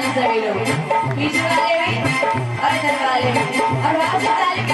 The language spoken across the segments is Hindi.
सभी लोग पीछे वाले भी और इधर वाले भी और वहां से ताली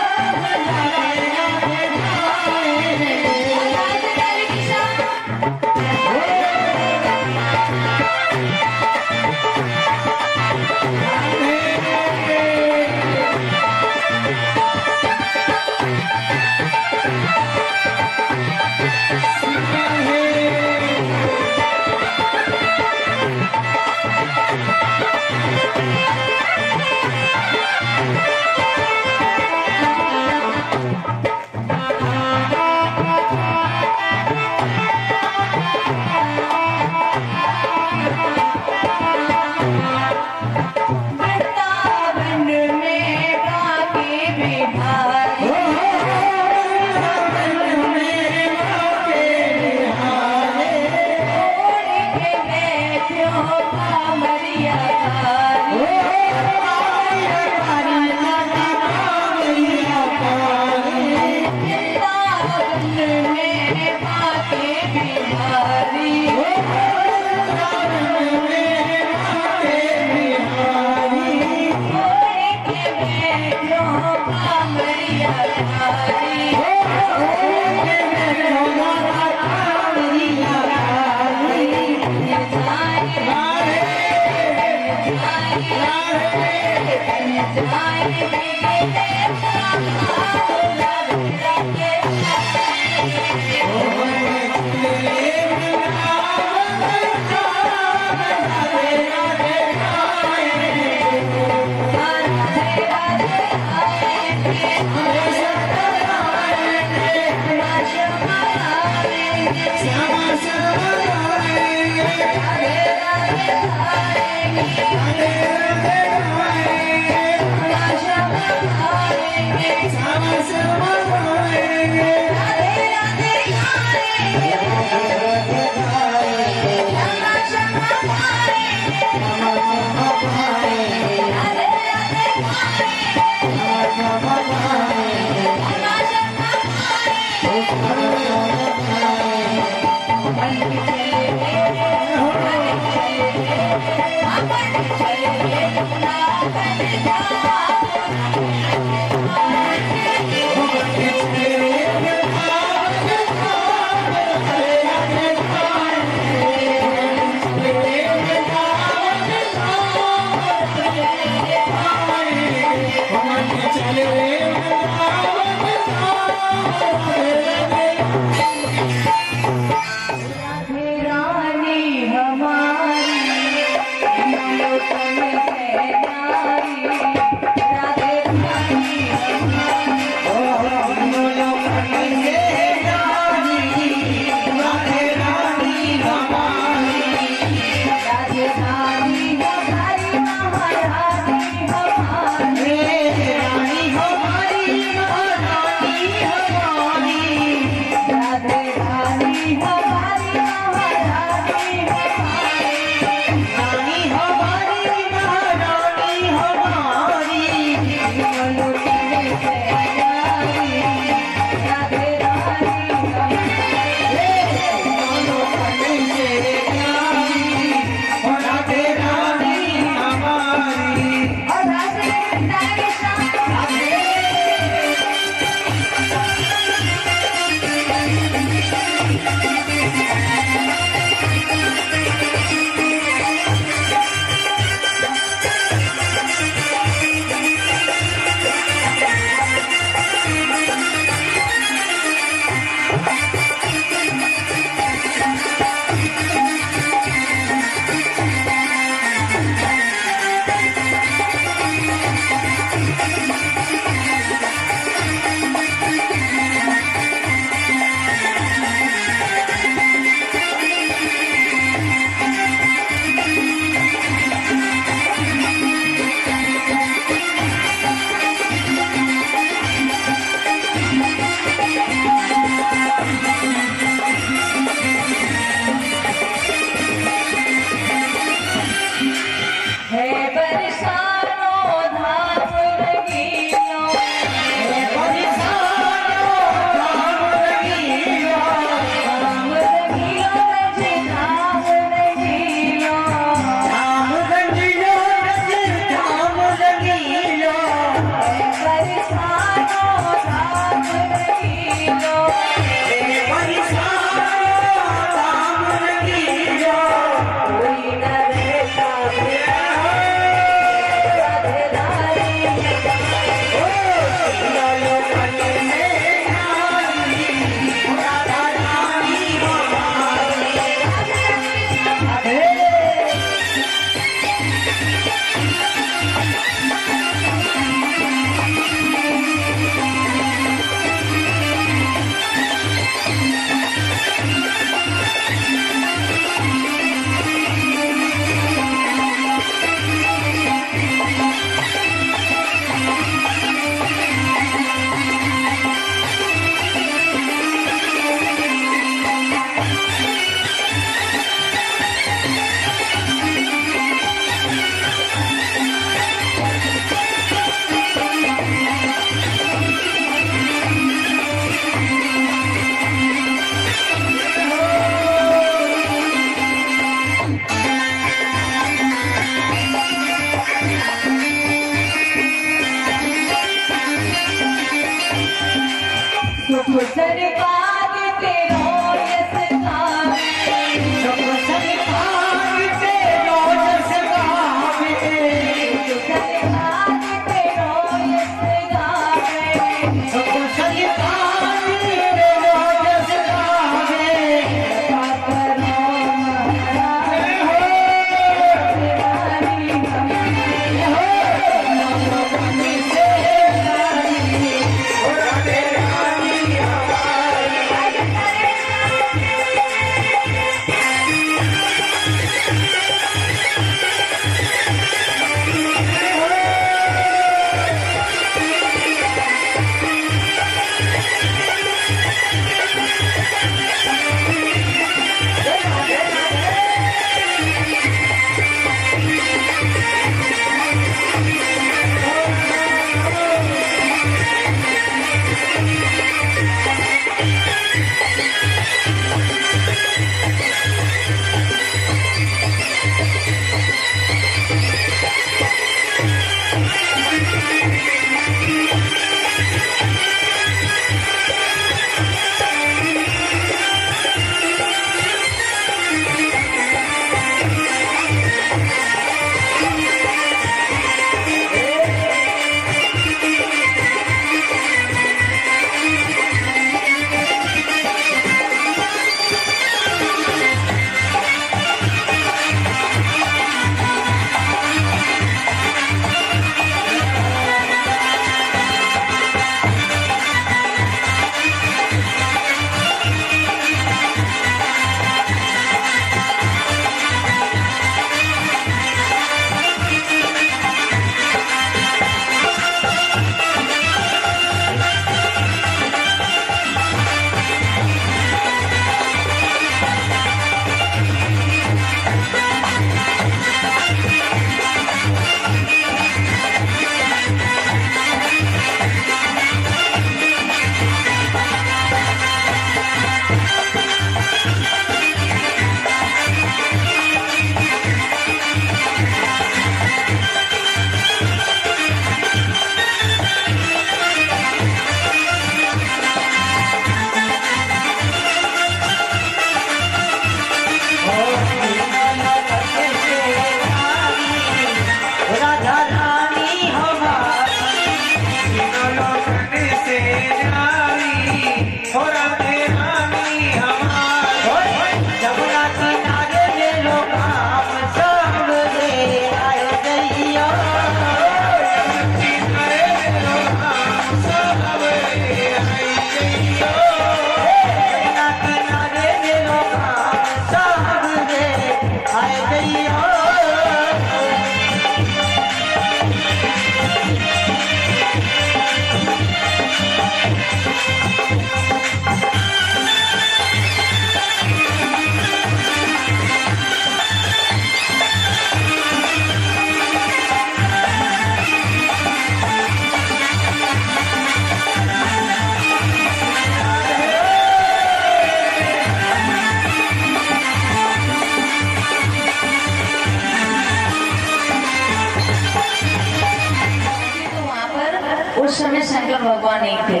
उस समय शंकर भगवान नहीं थे,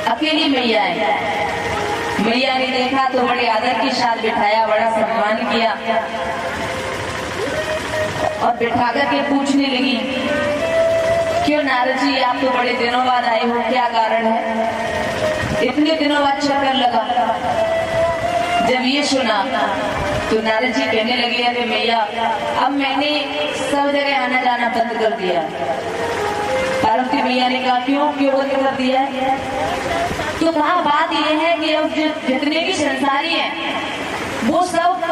अकेली मैया है। मैया ने देखा तो बड़े आदर के साथ बिठाया, बड़ा सम्मान किया और बिठा करके पूछने लगी, क्यों नारद जी आप तो बड़े दिनों बाद आए हो, क्या कारण है? इतने दिनों बाद चक्कर लगा। जब ये सुना तो नारद जी कहने लगे, अरे मैया अब मैंने सब जगह आना जाना बंद कर दिया। पार्वती मैया ने कहा, क्यों बंद कर दिया है? तो कहा बात यह है कि अब जितने भी संसारी हैं वो सब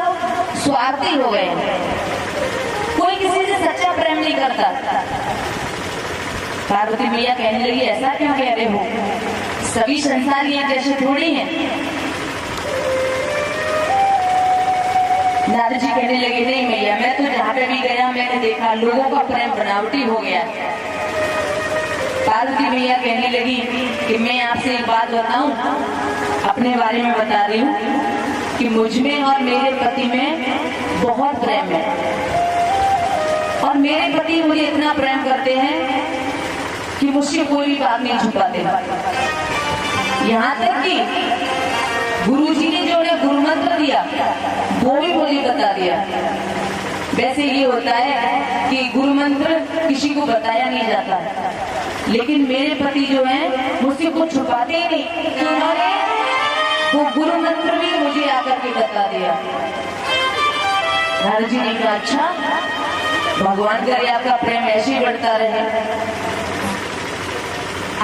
स्वार्थी हो गए, कोई किसी से सच्चा प्रेम नहीं करता। पार्वती मैया कहने लगी, ऐसा क्यों कह रहे हो? सभी संसारी हैं जैसे थोड़ी हैं। नारद जी कहने लगे, नहीं मैया मैं तो जहाँ पे भी गया मैंने देखा लोगों का प्रेम बनावटी हो गया। पार्वती मैया कहने लगी कि मैं आपसे एक बात बताऊं, अपने बारे में बता रही हूँ कि मुझ में और मेरे पति में बहुत प्रेम है और मेरे पति मुझे इतना प्रेम करते हैं कि मुझसे कोई भी बात नहीं छुपाते। यहाँ तक कि गुरु जी ने जो उन्हें गुरु मंत्र दिया वो भी मुझे बता दिया। वैसे ये होता है कि गुरु मंत्र किसी को बताया नहीं जाता, लेकिन मेरे पति जो हैं मुझसे कुछ छुपाते ही नहीं, तो उन्होंने वो गुरु मंत्र भी मुझे आकर के बता दिया। नारद जी ने कहा, अच्छा भगवान करे आपका प्रेम ऐसे ही बढ़ता रहे,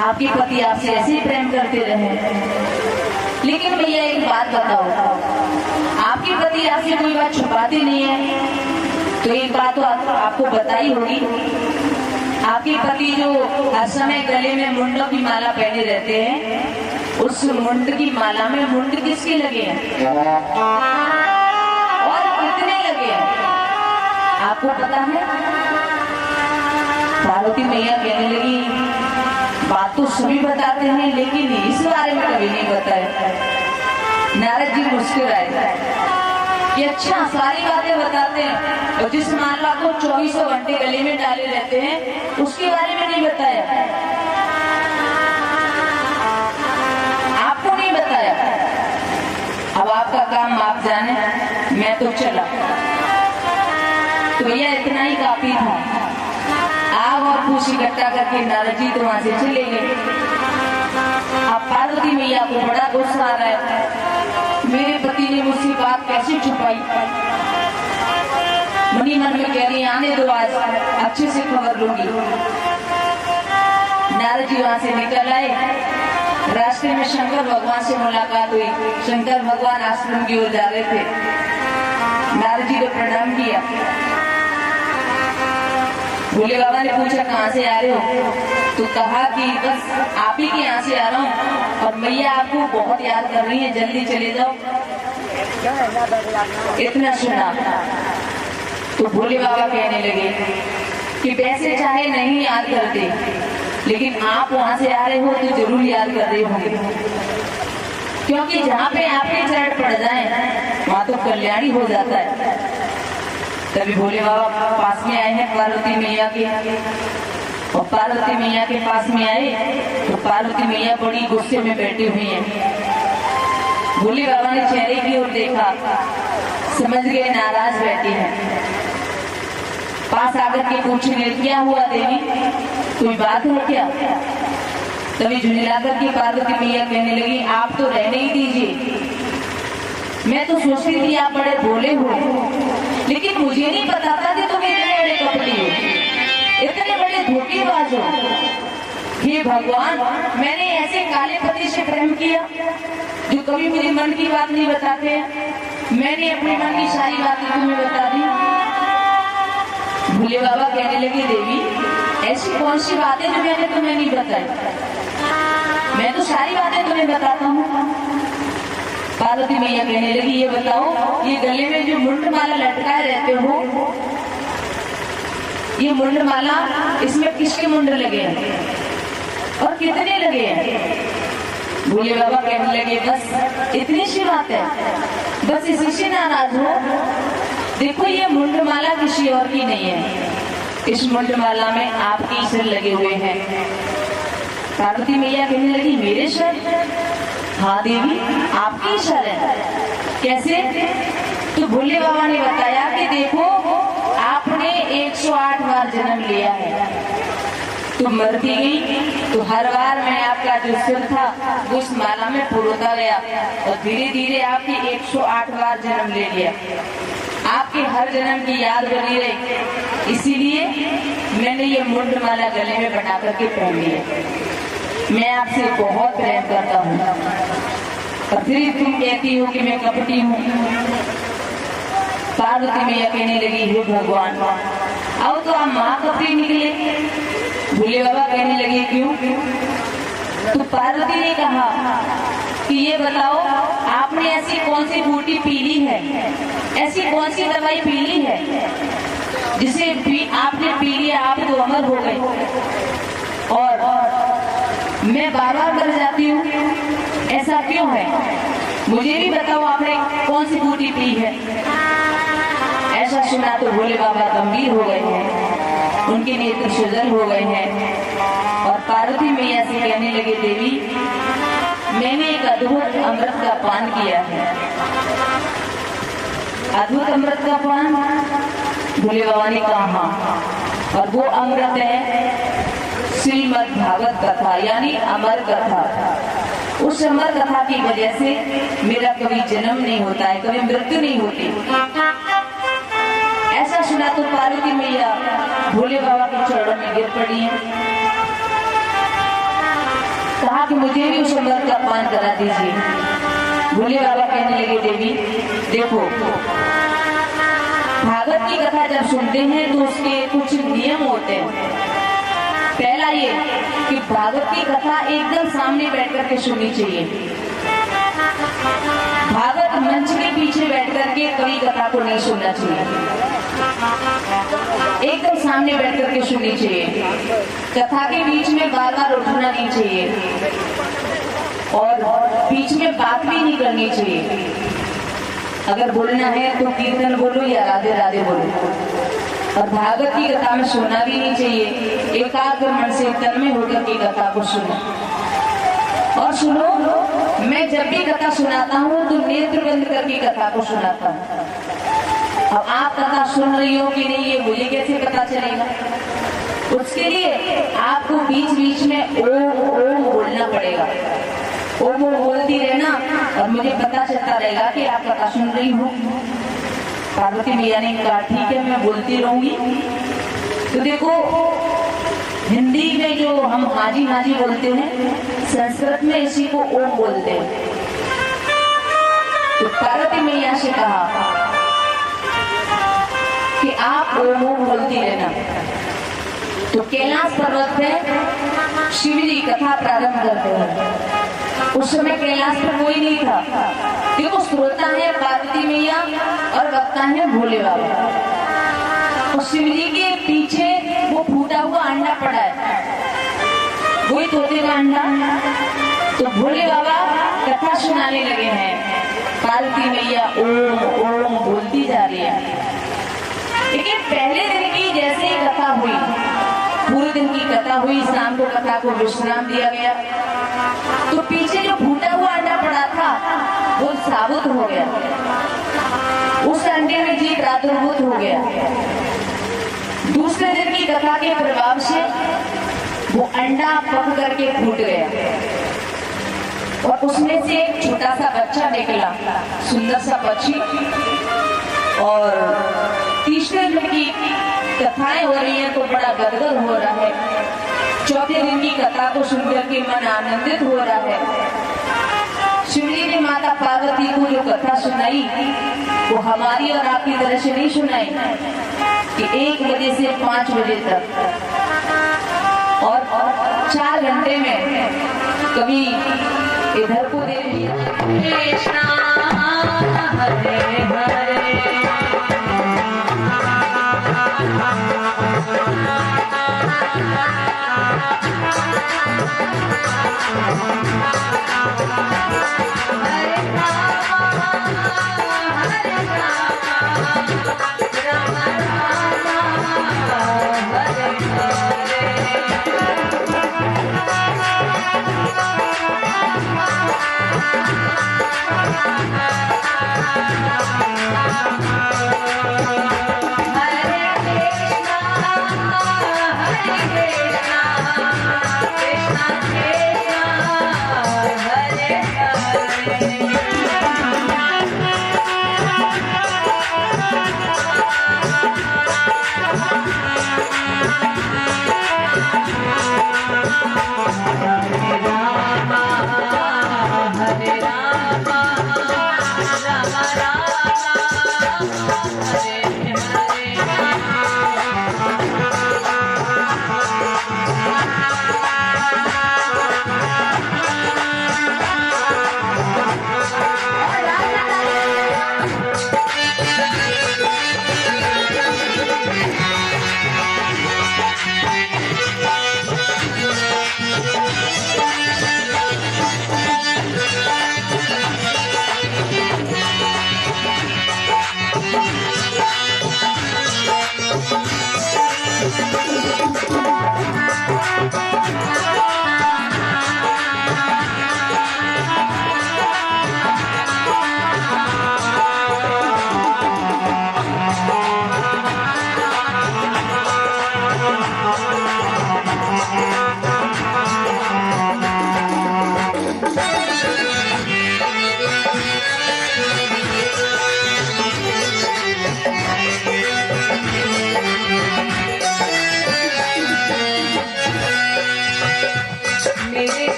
आपके पति आपसे ऐसे ही प्रेम करते रहे। लेकिन भैया एक बात बताओ, आपके पति आपसे कोई बात छुपाते नहीं है, तो एक बात तो आपको बताई होगी, आपके पति जो हर समय गले में मुंडों की माला पहने रहते हैं, उस मुंड की माला में मुंड किसके लगे हैं और कितने लगे हैं आपको पता है? पार्वती मैया कहने लगी, बात तो सभी बताते हैं लेकिन इस बारे में कभी नहीं बताया। नारद जी मुस्कुराए कि अच्छा सारी बातें बताते हैं और जिस माला को 24 घंटे गले में डाले रहते हैं उसके बारे में नहीं बताया, आपको नहीं बताया। अब आपका काम आप जाने, मैं तो चला। तो भैया इतना ही काफी था। आग और पूछ इकट्ठा करके नारद जी तो वहां से चले गए। अब पार्वती मैया को बड़ा गुस्सा आ रहा है, मेरे पति ने मुझसे बात कैसे छुपाई। मनी मन में कह रही, आने दो आज अच्छे से खबर लूंगी। नारद जी वहां से निकल आए। रास्ते में शंकर भगवान से मुलाकात हुई। शंकर भगवान आश्रम की ओर जा रहे थे। नारद जी को प्रणाम किया। भोले बाबा ने पूछा, कहाँ से आ रहे हो? तो कहा कि बस आप ही के यहाँ से आ रहा हूँ और मैया आपको बहुत याद कर रही है, जल्दी चले जाओ। इतना सुना तो भोले बाबा कहने लगे कि वैसे चाहे नहीं याद करते, लेकिन आप वहां से आ रहे हो तो जरूर याद कर रहे होंगे, क्योंकि जहाँ पे आपके चरण पड़ जाए वहां तो कल्याणी हो जाता है। तभी भोले बाबा पास में आए हैं पार्वती मैया के, और पार्वती मैया के पास में आए तो पार्वती मैया बड़ी गुस्से में बैठी हुई हैं। भोले बाबा ने चेहरे की ओर देखा, समझ गए नाराज बैठी हैं। पास आकर के पूछने, क्या हुआ देवी, कोई बात है क्या? तभी झुंझला करके पार्वती मैया कहने लगी, आप तो रहने ही दीजिए। मैं तो सोचती थी आप बड़े भोले हो, लेकिन मुझे नहीं पता था कि तुम इतने बड़े कपटी हो, इतने बड़े धोखेबाज हो। हे भगवान, मैंने ऐसे काले पति से प्रेम किया जो कभी मुझे मन की बात नहीं बताते। मैंने अपने मन की सारी बातें तुम्हें बता दी। भोले बाबा कहने लगे, देवी ऐसी कौन सी बातें जो मैंने तुम्हें नहीं बताई? मैं तो सारी बातें तुम्हें बताता हूँ। पार्वती मैया कहने लगी, ये बताओ, ये गले में जो मुंड माला लटकाए रहते हो, ये मुंड माला, इसमें किसके मुंड लगे हैं और कितने लगे हैं? भोले बाबा कहने लगे, बस इतनी सी बात है, बस इसी से नाराज हो। देखो ये मुंड माला किसी और की नहीं है, इस मुंडमाला में आपके सिर लगे हुए हैं। पार्वती मैया कहने लगी मेरे सर? हाँ देवी आपके सर है। कैसे? तो भोले बाबा ने बताया कि देखो आपने 108 बार जन्म लिया है, तो मरती गई, तो हर बार मैं आपका जो सिर था वो उस माला में पुरोता गया और धीरे धीरे आपकी 108 बार जन्म ले लिया। आपके हर जन्म की याद बनी रही, इसीलिए मैंने ये मुंड माला गले में बना करके पहन ली है। मैं आपसे बहुत प्रेम करता हूँ और फिर तुम कहती हो कि मैं कपटी हूँ। पार्वती मैया कहने लगी हे भगवान, अब तो आप माँ कपटी निकले। भोले बाबा कहने लगे क्यों? तो पार्वती ने कहा कि ये बताओ आपने ऐसी कौन सी बूटी पी ली है, ऐसी कौन सी दवाई पी ली है जिसे आपने पी लिया आप तो अमर हो गए और मैं बार बार मर जाती हूँ, ऐसा क्यों है? मुझे भी बताओ आपने कौन सी बूटी पी है। ऐसा सुना तो भोले बाबा गंभीर हो गए हैं, उनके नेत्र सुजल हो गए हैं और पार्वती मैया से कहने लगे देवी मैंने एक अद्भुत अमृत का पान किया है। अद्भुत अमृत का पान? भोले बाबा ने कहा हाँ, और वो अमृत है श्रीमद् भागवत कथा यानी अमर कथा। उस अमर कथा की वजह से मेरा कभी जन्म नहीं होता है, कभी मृत्यु नहीं होती। ऐसा सुना तो पार्वती मैया भोले बाबा के चरणों में गिर पड़ी है, कहा कि मुझे भी उस अमृत का पान करा दीजिए। भोले बाबा कहने लगे देवी देखो भागवत की कथा जब सुनते हैं तो उसके कुछ नियम होते हैं। पहला ये कि भागवत की कथा एकदम सामने बैठ करके सुननी चाहिए। भागवत मंच के पीछे बैठ करके कभी कथा को नहीं सुनना चाहिए, एकदम सामने बैठ करके सुननी चाहिए। कथा के बीच में बार बार उठना नहीं चाहिए और बीच में बात भी नहीं करनी चाहिए। अगर बोलना है तो कीर्तन बोलो या राधे राधे बोलो। और भागवत की कथा में सुनना भी नहीं चाहिए, एकाग्र मन से तन में होकर की कथा को सुनो। और सुनो, मैं जब भी कथा सुनाता हूँ तो नेत्र बंद करके कथा को सुनाता हूँ। अब आप कथा सुन रही हो कि नहीं ये मुझे कैसे पता चलेगा? उसके लिए आपको बीच बीच में ओम ओम बोलना पड़ेगा। ओम ओम बोलती रहना और मुझे पता चलता रहेगा कि आप कथा सुन रही हो। पार्वती मैया ने कहा ठीक है मैं बोलती रहूंगी। तो देखो हिंदी में जो हम हाजी हाजी बोलते हैं, संस्कृत में इसी को ओम बोलते हैं। तो पार्वती मैया से कहा कि आप ओम ओम बोलती रहना। तो कैलाश पर्वत पे शिव जी कथा प्रारंभ करते हैं। उस समय कैलाश पर कोई नहीं था। देखो श्रोता है पार्वती मैया और वक्ता है भोले बाबा। और शिव जी के पीछे वो फूटा हुआ अंडा पड़ा है, वही तोते का अंडा। तो भोले बाबा कथा सुनाने लगे हैं, पार्वती मैया ओम ओम बोलती जा रही है। लेकिन पहले दिन की जैसे ही कथा हुई, पूरे दिन की कथा हुई, शाम को कथा को विश्राम दिया गया, तो पीछे जो फूटा हुआ अंडा पड़ा था वो साबुत हो गया। उस अंडे में जीव प्रादुर्भूत हो गया। दूसरे दिन की कथा के प्रभाव से वो अंडा पक करके फूट गया और उसमें से एक छोटा सा बच्चा निकला, सुंदर सा पक्षी। और तीसरे दिन की कथाएं हो रही हैं तो बड़ा गदगद हो रहा है। चौथे दिन की कथा को सुनकर के मन आनंदित हो रहा है। शिवजी ने माता पार्वती को जो कथा सुनाई वो हमारी और आपकी तरह से नहीं सुनाई कि 1 बजे से 5 बजे तक और 4 घंटे में कभी इधर को दे कृष्णा हरे हरे हरे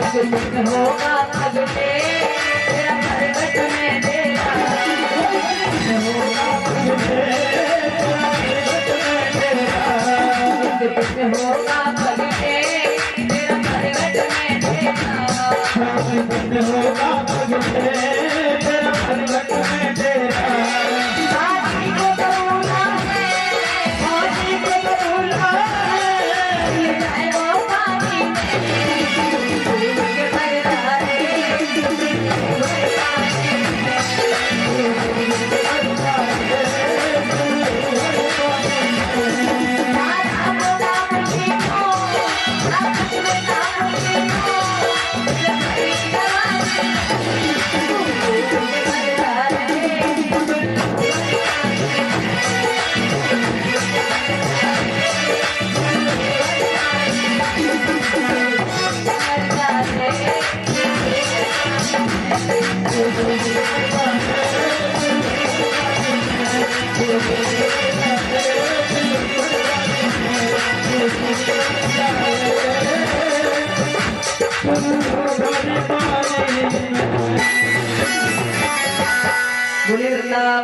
दिन होगा भगते तेरा प्रगट में तेरा होगा भगते तेरा प्रगट में तेरा दिन होगा भगते तेरा प्रगट में तेरा दिन होगा भगते तेरा प्रगट में तेरा साथी को करूँगा साथी को करूँगा ये जाए वो पानी बोले